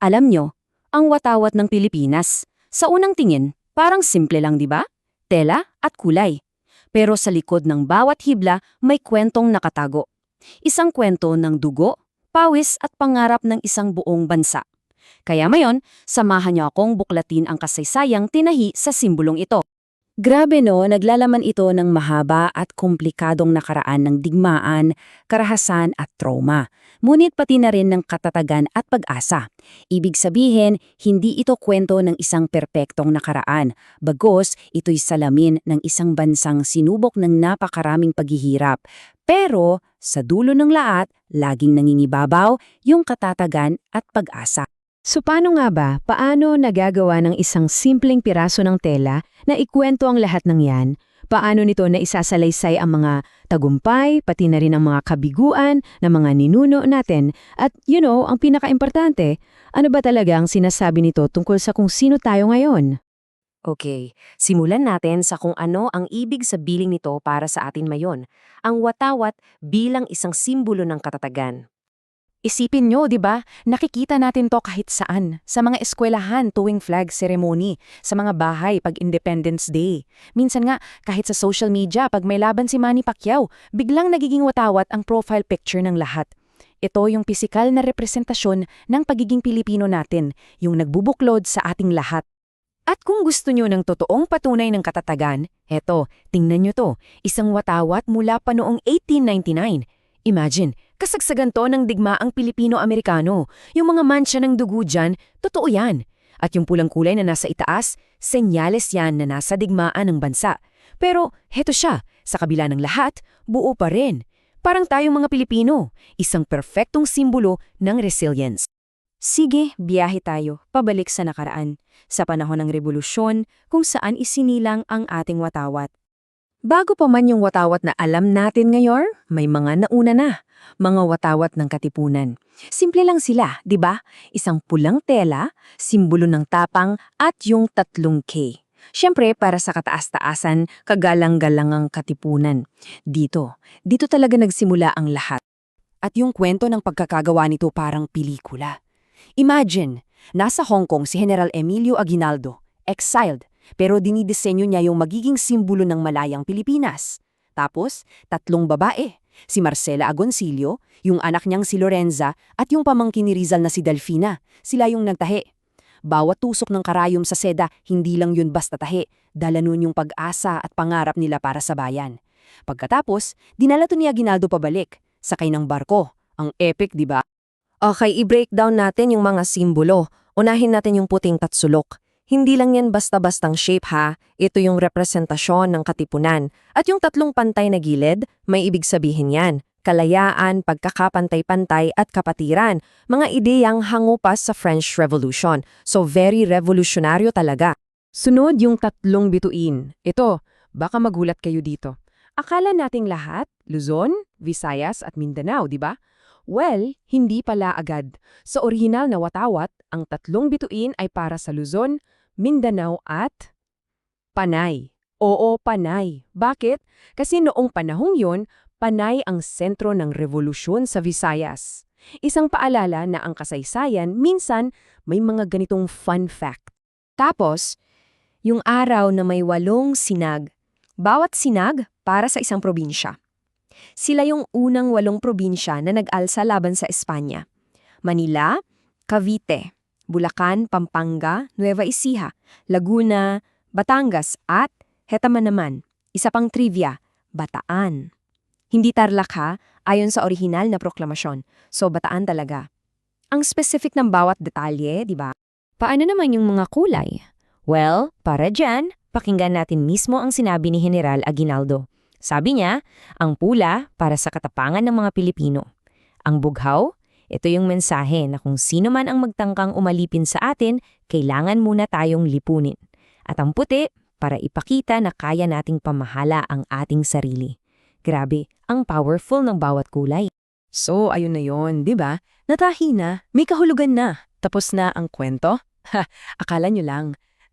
Alam nyo, ang watawat ng Pilipinas, sa unang tingin, parang simple lang, di ba? Tela at kulay. Pero sa likod ng bawat hibla may kwentong nakatago. Isang kwento ng dugo, pawis at pangarap ng isang buong bansa. Kaya mayon, samahan niyo akong buklatin ang kasaysayang tinahi sa simbolong ito. Grabe no, naglalaman ito ng mahaba at komplikadong nakaraan ng digmaan, karahasan at trauma. Ngunit pati na rin ng katatagan at pag-asa. Ibig sabihin, hindi ito kwento ng isang perpektong nakaraan. Bagos, ito'y salamin ng isang bansang sinubok ng napakaraming paghihirap. Pero, sa dulo ng lahat, laging nangingibabaw yung katatagan at pag-asa. So paano nga ba, paano nagagawa ng isang simpleng piraso ng tela na ikwento ang lahat ng yan? Paano nito na isasalaysay ang mga tagumpay, pati na rin ang mga kabiguan ng mga ninuno natin? At ang pinaka-importante, ano ba talaga ang sinasabi nito tungkol sa kung sino tayo ngayon? Okay, simulan natin sa kung ano ang ibig sabihin nito para sa atin ngayon. Ang watawat bilang isang simbolo ng katatagan. Isipin nyo, di ba? Nakikita natin to kahit saan. Sa mga eskwelahan tuwing flag ceremony, sa mga bahay pag Independence Day. Minsan nga, kahit sa social media pag may laban si Manny Pacquiao, biglang nagiging watawat ang profile picture ng lahat. Ito yung pisikal na representasyon ng pagiging Pilipino natin, yung nagbubuklod sa ating lahat. At kung gusto nyo ng totoong patunay ng katatagan, eto, tingnan nyo to, isang watawat mula pa noong 1899. Imagine, kasagsagan to ng digmaang Pilipino-Amerikano. Yung mga mansya ng dugo dyan, totoo yan. At yung pulang kulay na nasa itaas, senyales yan na nasa digmaan ng bansa. Pero heto siya, sa kabila ng lahat, buo pa rin. Parang tayong mga Pilipino, isang perfectong simbolo ng resilience. Sige, biyahe tayo, pabalik sa nakaraan, sa panahon ng revolusyon kung saan isinilang ang ating watawat. Bago pa man yung watawat na alam natin ngayon, may mga nauna na, mga watawat ng katipunan. Simple lang sila, di ba? Isang pulang tela, simbolo ng tapang at yung 3K. Siyempre, para sa kataas-taasan, kagalang-galangang katipunan. Dito talaga nagsimula ang lahat. At yung kwento ng pagkakagawa nito parang pelikula. Imagine, nasa Hong Kong si General Emilio Aguinaldo, exiled, pero dinidisenyo niya yung magiging simbolo ng malayang Pilipinas. Tapos, 3 babae, si Marcela Agoncillo, yung anak niyang si Lorenza, at yung pamangkin ni Rizal na si Delfina. Sila yung nagtahi. Bawat tusok ng karayom sa seda, hindi lang yun basta tahi, dala nun yung pag-asa at pangarap nila para sa bayan. Pagkatapos, dinala to ni Aguinaldo pabalik, sakay ng barko. Ang epic, di ba? Okay, i-breakdown natin yung mga simbolo. Unahin natin yung puting tatsulok. Hindi lang yan basta-bastang shape ha, ito yung representasyon ng katipunan. At yung 3 pantay na gilid, may ibig sabihin yan. Kalayaan, pagkakapantay-pantay at kapatiran. Mga ideyang hango pa sa French Revolution. So very revolutionaryo talaga. Sunod yung 3 bituin. Ito, baka magulat kayo dito. Akala nating lahat, Luzon, Visayas at Mindanao, di ba? Well, hindi pala agad. Sa orihinal na watawat, ang 3 bituin ay para sa Luzon, Mindanao at Panay. Oo, Panay. Bakit? Kasi noong panahong yon, Panay ang sentro ng revolusyon sa Visayas. Isang paalala na ang kasaysayan minsan may mga ganitong fun fact. Tapos, yung araw na may 8 sinag. Bawat sinag para sa isang probinsya. Sila yung unang 8 probinsya na nag-alsa laban sa Espanya. Manila, Cavite, Bulacan, Pampanga, Nueva Ecija, Laguna, Batangas at, hetaman naman, isa pang trivia, Bataan. Hindi Tarlac ha, ayon sa orihinal na proklamasyon. So Bataan talaga. Ang specific ng bawat detalye, di ba? Paano naman yung mga kulay? Well, para dyan, pakinggan natin mismo ang sinabi ni General Aguinaldo. Sabi niya, ang pula para sa katapangan ng mga Pilipino. Ang bughaw, ito yung mensahe na kung sino man ang magtangkang umalipin sa atin, kailangan muna tayong lipunin. At ang puti, para ipakita na kaya nating pamahala ang ating sarili. Grabe, ang powerful ng bawat kulay. So, ayun na yon, di ba? Natahi na, may kahulugan na. Tapos na ang kwento? Ha, akala nyo lang.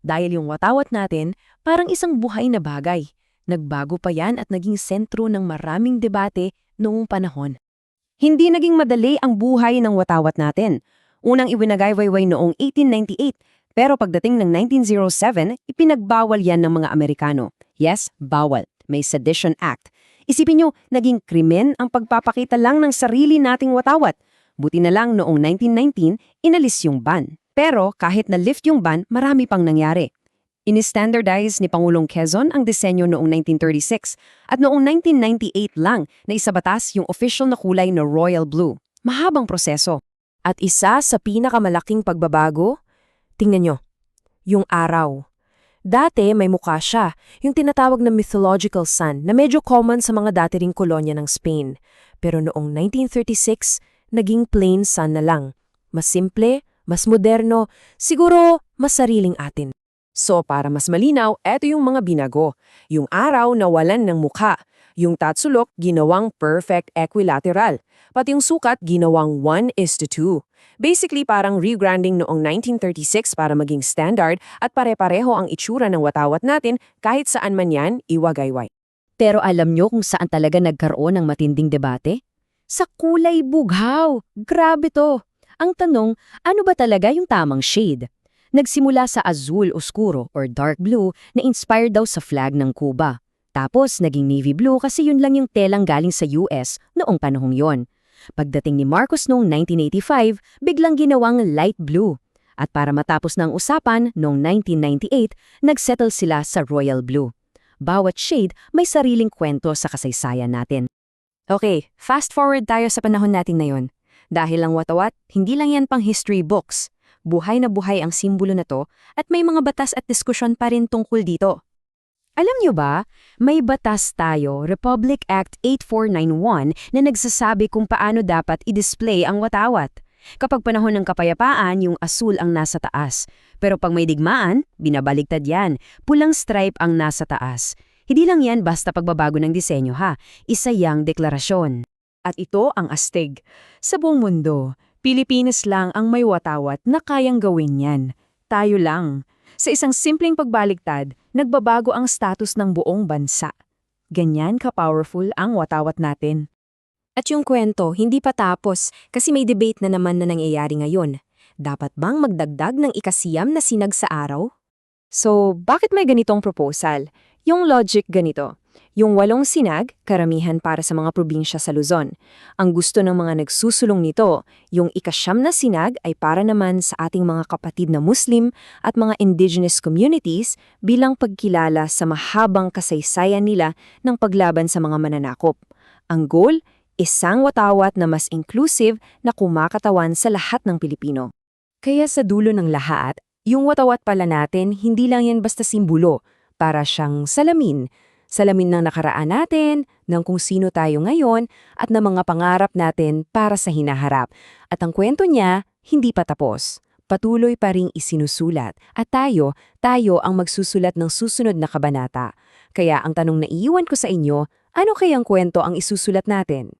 Dahil yung watawat natin, parang isang buhay na bagay. Nagbago pa yan at naging sentro ng maraming debate noong panahon. Hindi naging madali ang buhay ng watawat natin. Unang iwinagayway noong 1898, pero pagdating ng 1907, ipinagbawal yan ng mga Amerikano. Yes, bawal. May Sedition Act. Isipin nyo, naging krimen ang pagpapakita lang ng sarili nating watawat. Buti na lang noong 1919, inalis yung ban. Pero kahit na-lift yung ban, marami pang nangyari. Ini-standardize ni Pangulong Quezon ang disenyo noong 1936 at noong 1998 lang na isabatas yung official na kulay na royal blue. Mahabang proseso. At isa sa pinakamalaking pagbabago, tingnan nyo, yung araw. Dati may mukha siya, yung tinatawag na mythological sun na medyo common sa mga dati ring kolonya ng Spain. Pero noong 1936, naging plain sun na lang. Mas simple, mas moderno, siguro mas sariling atin. So para mas malinaw, eto yung mga binago. Yung araw na walan ng mukha. Yung tatsulok, ginawang perfect equilateral. Pati yung sukat, ginawang 1:2. Basically, parang rebranding noong 1936 para maging standard at pare-pareho ang itsura ng watawat natin kahit saan man yan iwagayway. Pero alam nyo kung saan talaga nagkaroon ng matinding debate? Sa kulay bughaw. Grabe to. Ang tanong, ano ba talaga yung tamang shade? Nagsimula sa azul oscuro or dark blue na inspired daw sa flag ng Cuba. Tapos naging navy blue kasi yun lang yung telang galing sa US noong panahong yon. Pagdating ni Marcos noong 1985, biglang ginawang light blue. At para matapos ng usapan, noong 1998, nagsettle sila sa royal blue. Bawat shade may sariling kwento sa kasaysayan natin. Okay, fast forward tayo sa panahon natin na yon. Dahil ang watawat, hindi lang yan pang history books. Buhay na buhay ang simbolo na to at may mga batas at diskusyon pa rin tungkol dito. Alam nyo ba, may batas tayo, Republic Act 8491, na nagsasabi kung paano dapat i-display ang watawat. Kapag panahon ng kapayapaan, yung asul ang nasa taas. Pero pag may digmaan, binabaligtad yan. Pulang stripe ang nasa taas. Hindi lang yan basta pagbabago ng disenyo ha. Isa yang deklarasyon. At ito ang astig. Sa buong mundo, Pilipinas lang ang may watawat na kayang gawin yan. Tayo lang. Sa isang simpleng pagbaligtad, nagbabago ang status ng buong bansa. Ganyan ka-powerful ang watawat natin. At yung kwento, hindi pa tapos kasi may debate na naman na nangyayari ngayon. Dapat bang magdagdag ng ikasiyam na sinag sa araw? So, bakit may ganitong proposal? Yung logic ganito. Yung 8 sinag, karamihan para sa mga probinsya sa Luzon. Ang gusto ng mga nagsusulong nito, yung 9 na sinag ay para naman sa ating mga kapatid na Muslim at mga indigenous communities bilang pagkilala sa mahabang kasaysayan nila ng paglaban sa mga mananakop. Ang goal, isang watawat na mas inclusive na kumakatawan sa lahat ng Pilipino. Kaya sa dulo ng lahat, yung watawat pala natin hindi lang yan basta simbolo, para siyang salamin. Salamin ng nakaraan natin, ng kung sino tayo ngayon, at ng mga pangarap natin para sa hinaharap. At ang kwento niya, hindi pa tapos. Patuloy pa ring isinusulat. At tayo ang magsusulat ng susunod na kabanata. Kaya ang tanong na iiwan ko sa inyo, ano kayang kwento ang isusulat natin?